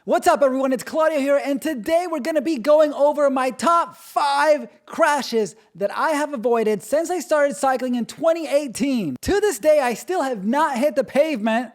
What's up, everyone? It's Claudio here, and today we're going to be going over my top 5 crashes that I have avoided since I started cycling in 2018. To this day, I still have not hit the pavement,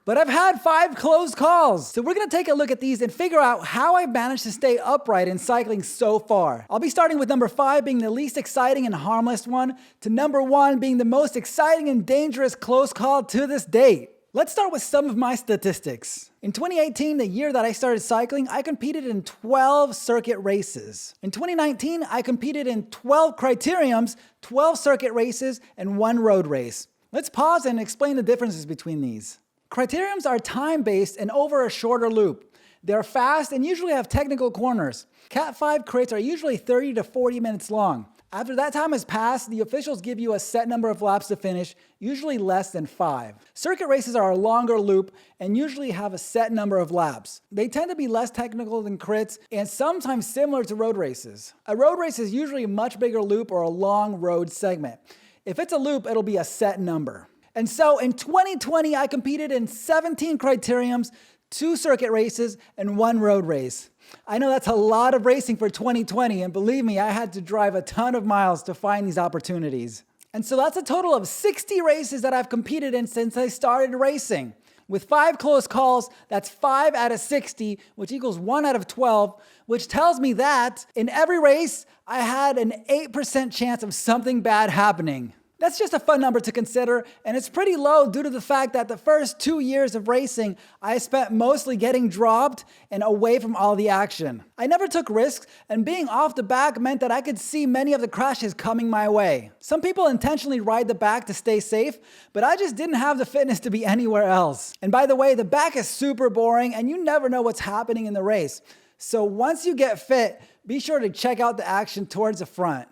but I've had 5 close calls. So we're going to take a look at these and figure out how I've managed to stay upright in cycling so far. I'll be starting with number 5 being the least exciting and harmless one, to number 1 being the most exciting and dangerous close call to this date. Let's start with some of my statistics. In 2018, the year that I started cycling, I competed in 12 circuit races. In 2019, I competed in 12 criteriums, 12 circuit races, and 1 road race. Let's pause and explain the differences between these. Criteriums are time-based and over a shorter loop. They're fast and usually have technical corners. Cat 5 crits are usually 30 to 40 minutes long. After that time has passed, the officials give you a set number of laps to finish, usually less than 5. Circuit races are a longer loop and usually have a set number of laps. They tend to be less technical than crits and sometimes similar to road races. A road race is usually a much bigger loop or a long road segment. If it's a loop, it'll be a set number. And so in 2020, I competed in 17 criteriums, 2 circuit races, and 1 road race. I know that's a lot of racing for 2020, and believe me, I had to drive a ton of miles to find these opportunities. And so that's a total of 60 races that I've competed in since I started racing. With 5 close calls, that's 5 out of 60, which equals 1 out of 12, which tells me that in every race, I had an 8% chance of something bad happening. That's just a fun number to consider, and it's pretty low due to the fact that the first 2 years of racing, I spent mostly getting dropped and away from all the action. I never took risks, and being off the back meant that I could see many of the crashes coming my way. Some people intentionally ride the back to stay safe, but I just didn't have the fitness to be anywhere else. And by the way, the back is super boring, and you never know what's happening in the race. So once you get fit, be sure to check out the action towards the front.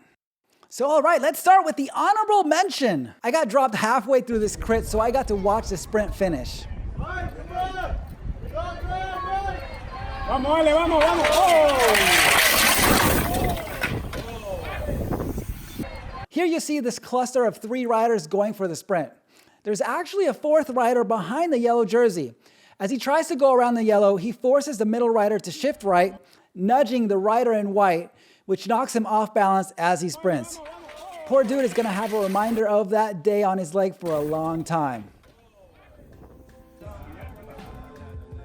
So all right, let's start with the honorable mention. I got dropped halfway through this crit, so I got to watch the sprint finish. Here you see this cluster of 3 riders going for the sprint. There's actually a 4th rider behind the yellow jersey. As he tries to go around the yellow, he forces the middle rider to shift right, nudging the rider in white, which knocks him off balance as he sprints. Poor dude is gonna have a reminder of that day on his leg for a long time.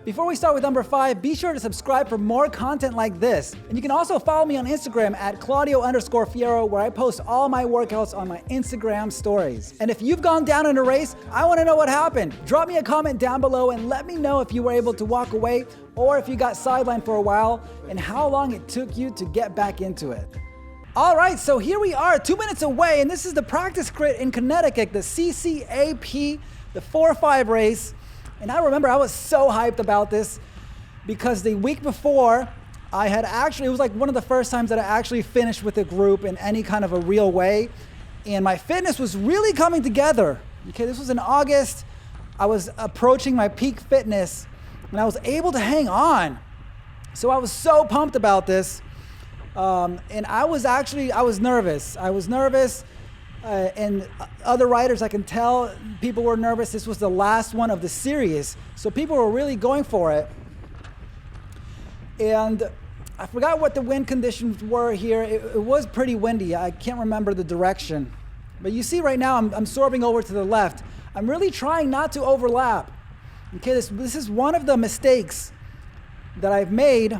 Before we start with number 5, be sure to subscribe for more content like this. And you can also follow me on Instagram at Claudio_Fierro, where I post all my workouts on my Instagram stories. And if you've gone down in a race, I wanna know what happened. Drop me a comment down below and let me know if you were able to walk away or if you got sidelined for a while and how long it took you to get back into it. All right, so here we are, 2 minutes away, and this is the practice crit in Connecticut, the CCAP, the 4-5 race. And I remember I was so hyped about this because the week before, it was like one of the first times that I actually finished with a group in any kind of a real way. And my fitness was really coming together. Okay, this was in August. I was approaching my peak fitness and I was able to hang on. So I was so pumped about this. And I was nervous. And other riders, I can tell people were nervous. This was the last one of the series. So people were really going for it. And I forgot what the wind conditions were here. It was pretty windy. I can't remember the direction. But you see right now, I'm swerving over to the left. I'm really trying not to overlap. Okay, this is one of the mistakes that I've made.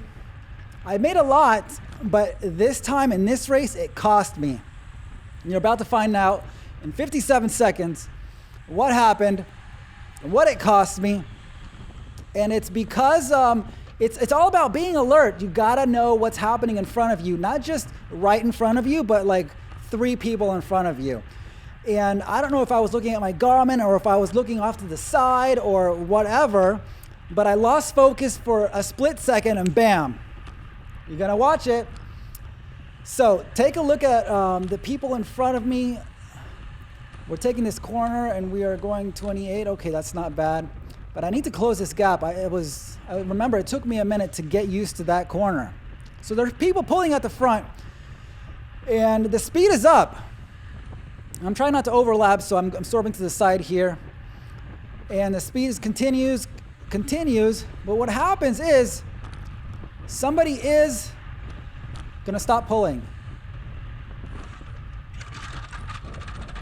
I made a lot, but this time in this race, it cost me. And you're about to find out in 57 seconds what happened, and what it cost me. And it's because it's all about being alert. You gotta know what's happening in front of you, not just right in front of you, but like 3 people in front of you. And I don't know if I was looking at my Garmin or if I was looking off to the side or whatever, but I lost focus for a split second and bam, you're gonna watch it. So take a look at the people in front of me. We're taking this corner and we are going 28. Okay, that's not bad, but I need to close this gap. I remember it took me a minute to get used to that corner. So there's people pulling at the front and the speed is up. I'm trying not to overlap, so I'm swerving to the side here. And the speed continues. continues, but what happens is somebody is gonna stop pulling.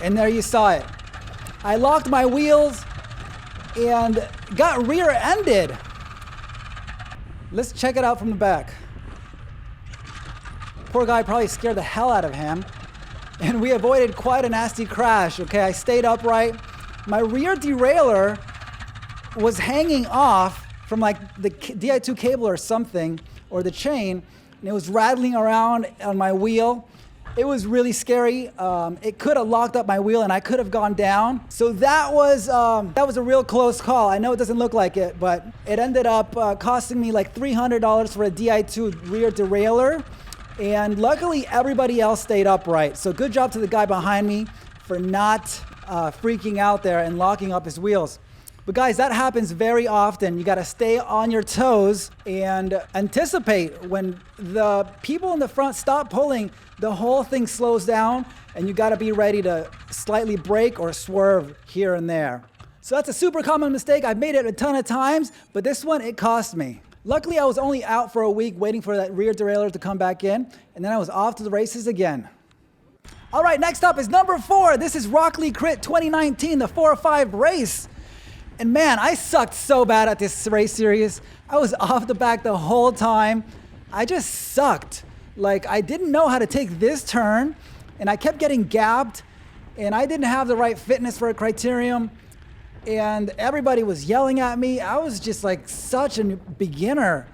And there you saw it. I locked my wheels and got rear-ended. Let's check it out from the back. Poor guy probably scared the hell out of him. And we avoided quite a nasty crash, okay? I stayed upright. My rear derailleur was hanging off from like the Di2 cable or something, or the chain, and it was rattling around on my wheel. It was really scary. It could have locked up my wheel and I could have gone down. So that was a real close call. I know it doesn't look like it, but it ended up costing me like $300 for a Di2 rear derailleur. And luckily everybody else stayed upright. So good job to the guy behind me for not freaking out there and locking up his wheels. But guys, that happens very often. You gotta stay on your toes and anticipate. When the people in the front stop pulling, the whole thing slows down and you gotta be ready to slightly brake or swerve here and there. So that's a super common mistake. I've made it a ton of times, but this one, it cost me. Luckily, I was only out for a week waiting for that rear derailleur to come back in, and then I was off to the races again. All right, next up is number 4. This is Rockleigh Crit 2019, the 4-5 race. And man, I sucked so bad at this race series. I was off the back the whole time. I just sucked. Like, I didn't know how to take this turn, and I kept getting gapped, and I didn't have the right fitness for a criterium, and everybody was yelling at me. I was just like such a beginner.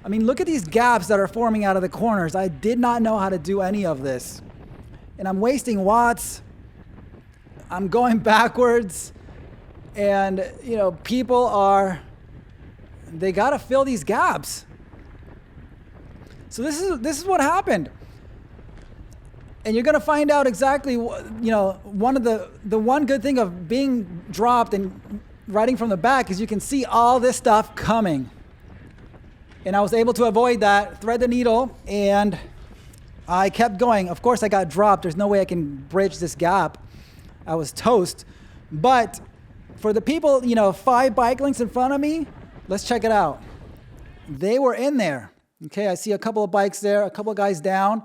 I mean, look at these gaps that are forming out of the corners. I did not know how to do any of this. And I'm wasting watts. I'm going backwards. And, you know, people they got to fill these gaps. So this is what happened. And you're going to find out exactly, the one good thing of being dropped and riding from the back is you can see all this stuff coming. And I was able to avoid that, thread the needle, and I kept going. Of course, I got dropped. There's no way I can bridge this gap. I was toast. But for the people, 5 bike lengths in front of me, let's check it out. They were in there. Okay, I see a couple of bikes there, a couple of guys down.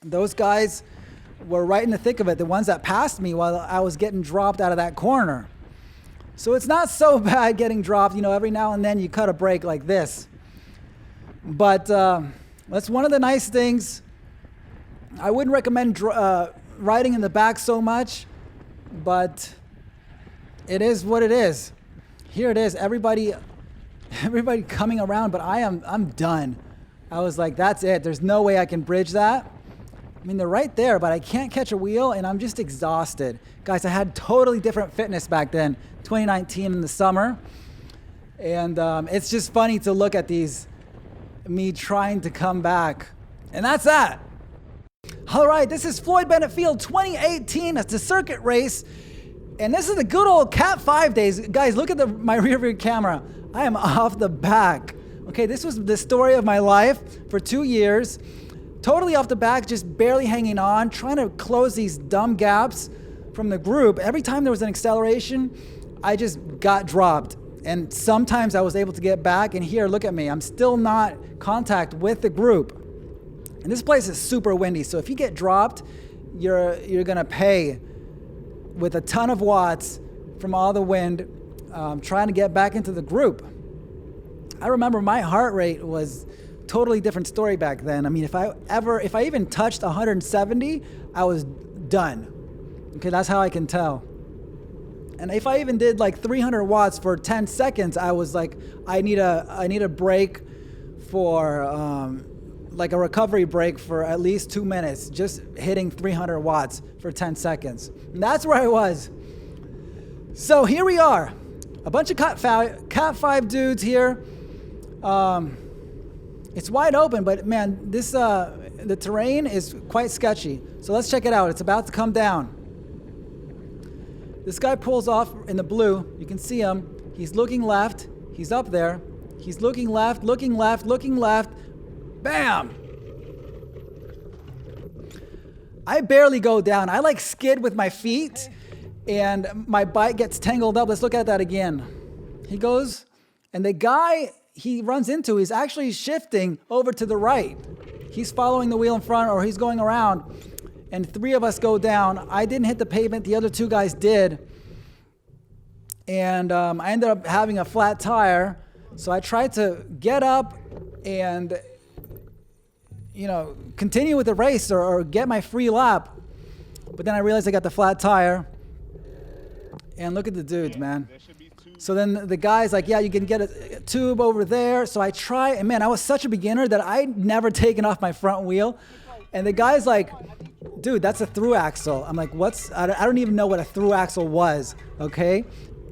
Those guys were right in the thick of it, the ones that passed me while I was getting dropped out of that corner. So it's not so bad getting dropped. Every now and then you cut a break like this. But that's one of the nice things. I wouldn't recommend riding in the back so much, but it is what it is. Here it is, everybody coming around, but I'm done. I was like, that's it. There's no way I can bridge that. I mean, they're right there, but I can't catch a wheel, and I'm just exhausted. Guys, I had totally different fitness back then, 2019 in the summer. And it's just funny to look at me trying to come back. And that's that. All right, this is Floyd Bennett Field 2018. It's a circuit race. And this is the good old Cat 5 days. Guys, look at my rear view camera. I am off the back. Okay, this was the story of my life for 2 years. Totally off the back, just barely hanging on, trying to close these dumb gaps from the group. Every time there was an acceleration, I just got dropped. And sometimes I was able to get back, and here, look at me. I'm still not contact with the group. And this place is super windy, so if you get dropped, you're gonna pay with a ton of watts from all the wind, trying to get back into the group. I remember my heart rate was totally different story back then. I mean, if I even touched 170, I was done. Okay, that's how I can tell. And if I even did like 300 watts for 10 seconds, I was like, I need a break for like a recovery break for at least 2 minutes, just hitting 300 watts for 10 seconds. And that's where I was. So here we are, a bunch of Cat 5 dudes here. It's wide open, but man, the terrain is quite sketchy. So let's check it out. It's about to come down. This guy pulls off in the blue. You can see him. He's looking left. He's up there. He's looking left, looking left, looking left. Bam! I barely go down. I like skid with my feet, and my bike gets tangled up. Let's look at that again. He goes And the guy he runs into is actually shifting over to the right. He's following the wheel in front, or he's going around, and 3 of us go down. I didn't hit the pavement. The other 2 guys did. And I ended up having a flat tire. So I tried to get up and, continue with the race or get my free lap. But then I realized I got the flat tire. And look at the dudes, man. So then the guy's like, yeah, you can get a tube over there. So I try, and man, I was such a beginner that I'd never taken off my front wheel. And the guy's like, dude, that's a through axle. I'm like, I don't even know what a through axle was, okay?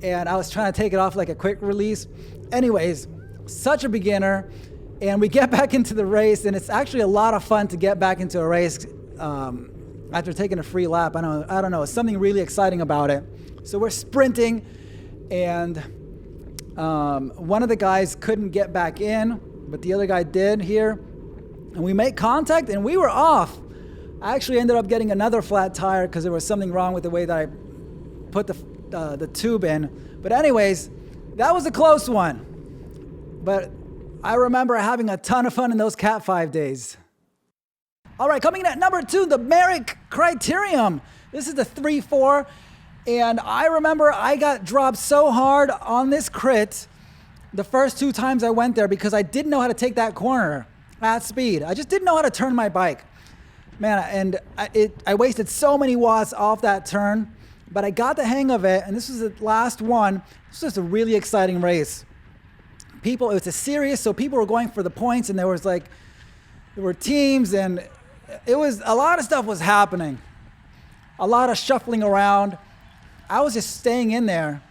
And I was trying to take it off like a quick release. Anyways, such a beginner. And we get back into the race, and it's actually a lot of fun to get back into a race after taking a free lap. I don't know, it's something really exciting about it. So we're sprinting, and one of the guys couldn't get back in, but the other guy did here. And we make contact, and we were off. I actually ended up getting another flat tire because there was something wrong with the way that I put the tube in. But anyways, that was a close one. But I remember having a ton of fun in those Cat 5 days. All right, coming in at number 2, the Merrick Criterium. This is the 3-4. And I remember I got dropped so hard on this crit the first 2 times I went there because I didn't know how to take that corner at speed. I just didn't know how to turn my bike. Man, and I wasted so many watts off that turn, but I got the hang of it, and this was the last one. This was a really exciting race. It was a series, so people were going for the points, and there were teams, and it was a lot of stuff was happening. A lot of shuffling around. I was just staying in there,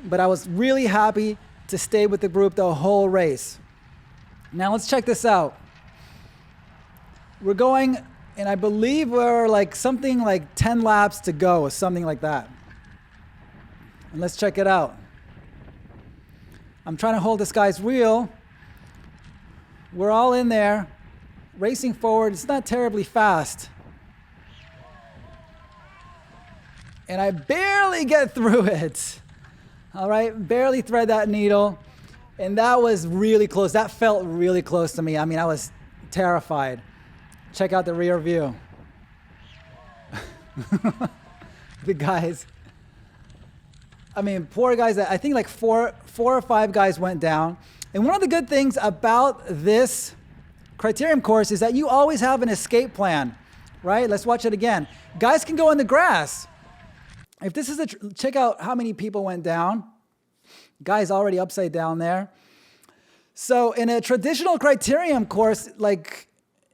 but I was really happy to stay with the group the whole race. Now let's check this out. We're going, and I believe we're something like 10 laps to go or something like that. And let's check it out. I'm trying to hold this guy's wheel. We're all in there, racing forward. It's not terribly fast. And I barely get through it. All right, barely thread that needle. And that was really close. That felt really close to me. I mean, I was terrified. Check out the rear view. The guys. I mean, poor guys. I think like four or five guys went down. And one of the good things about this criterium course is that you always have an escape plan, right? Let's watch it again. Guys can go in the grass. If this is check out how many people went down. Guys already upside down there. So in a traditional criterium course, like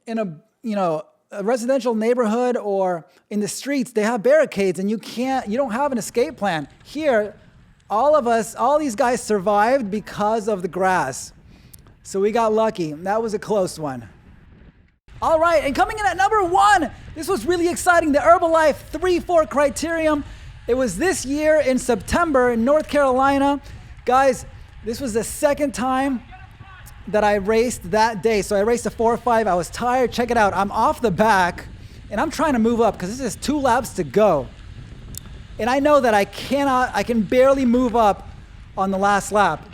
in a residential neighborhood or in the streets, they have barricades and you don't have an escape plan. Here, all these guys survived because of the grass. So we got lucky. That was a close one. All right, and coming in at number 1, this was really exciting, the Herbalife 3-4 Criterium. It was this year in September in North Carolina. Guys, this was the second time that I raced that day. So I raced a 4-5. I was tired. Check it out. I'm off the back, and I'm trying to move up because this is 2 laps to go. And I know that I can barely move up on the last lap.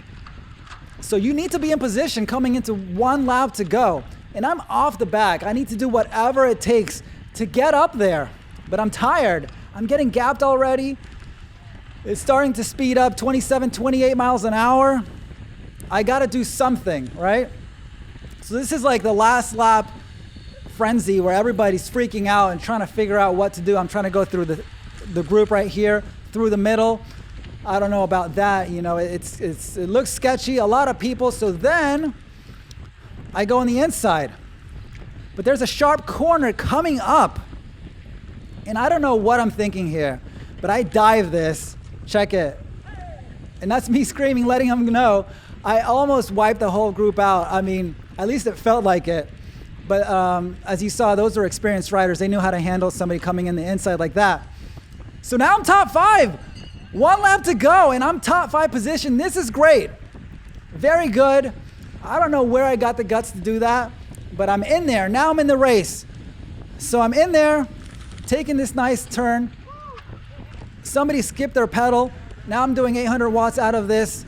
So you need to be in position coming into 1 lap to go. And I'm off the back. I need to do whatever it takes to get up there. But I'm tired. I'm getting gapped already. It's starting to speed up 27, 28 miles an hour. I got to do something, right? So this is like the last lap frenzy where everybody's freaking out and trying to figure out what to do. I'm trying to go through the group right here, through the middle. I don't know about that. It looks sketchy. A lot of people. So then I go on the inside. But there's a sharp corner coming up. And I don't know what I'm thinking here. But I dive this. Check it. And that's me screaming, letting them know. I almost wiped the whole group out. I mean, at least it felt like it. But as you saw, those were experienced riders. They knew how to handle somebody coming in the inside like that. So now I'm top 5. 1 lap to go, and I'm top 5 position. This is great. Very good. I don't know where I got the guts to do that, but I'm in there. Now I'm in the race. So I'm in there, taking this nice turn. Somebody skipped their pedal. Now I'm doing 800 watts out of this.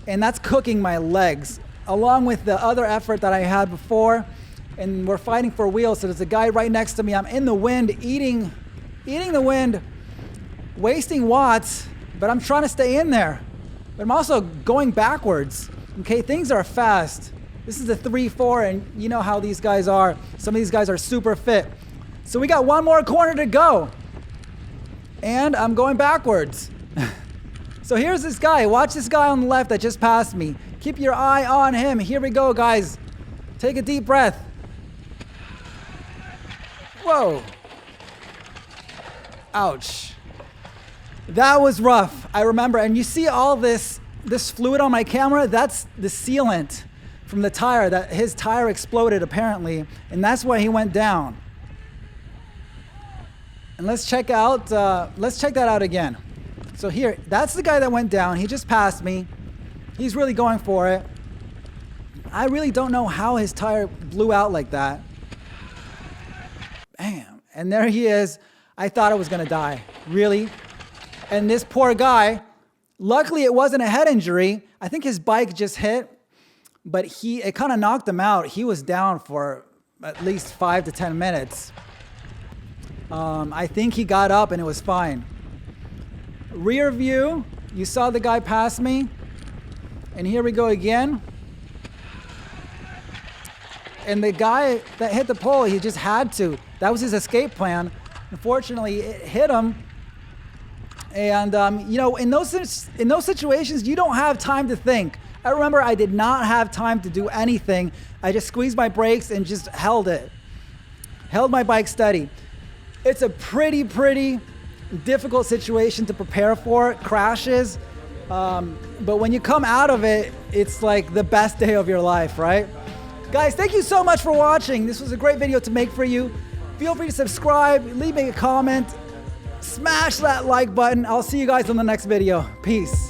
and that's cooking my legs, along with the other effort that I had before. And we're fighting for wheels, so there's a guy right next to me. I'm in the wind, eating the wind, wasting watts, but I'm trying to stay in there. But I'm also going backwards. Okay, things are fast. This is a 3-4, and you know how these guys are. Some of these guys are super fit. So we got one more corner to go. And I'm going backwards. So here's this guy. Watch this guy on the left that just passed me. Keep your eye on him. Here we go, guys. Take a deep breath. Whoa. Ouch. That was rough. I remember. And you see all this fluid on my camera? That's the sealant from the tire. That his tire exploded apparently, and that's why he went down. And let's check that out again. So here, that's the guy that went down. He just passed me. He's really going for it. I really don't know how his tire blew out like that. Bam. And there he is. I thought I was gonna die. Really? And this poor guy, luckily it wasn't a head injury. I think his bike just hit, but it kind of knocked him out. He was down for at least 5 to 10 minutes. I think he got up and it was fine. Rear view, you saw the guy pass me. And here we go again. And the guy that hit the pole, he just had to. That was his escape plan. Unfortunately, it hit him. And you know, in those situations, you don't have time to think. I remember I did not have time to do anything. I just squeezed my brakes and just held my bike steady. It's a pretty difficult situation to prepare for, crashes. But when you come out of it, it's like the best day of your life, right? Guys, thank you so much for watching. This was a great video to make for you. Feel free to subscribe, leave me a comment, smash that like button. I'll see you guys on the next video. Peace.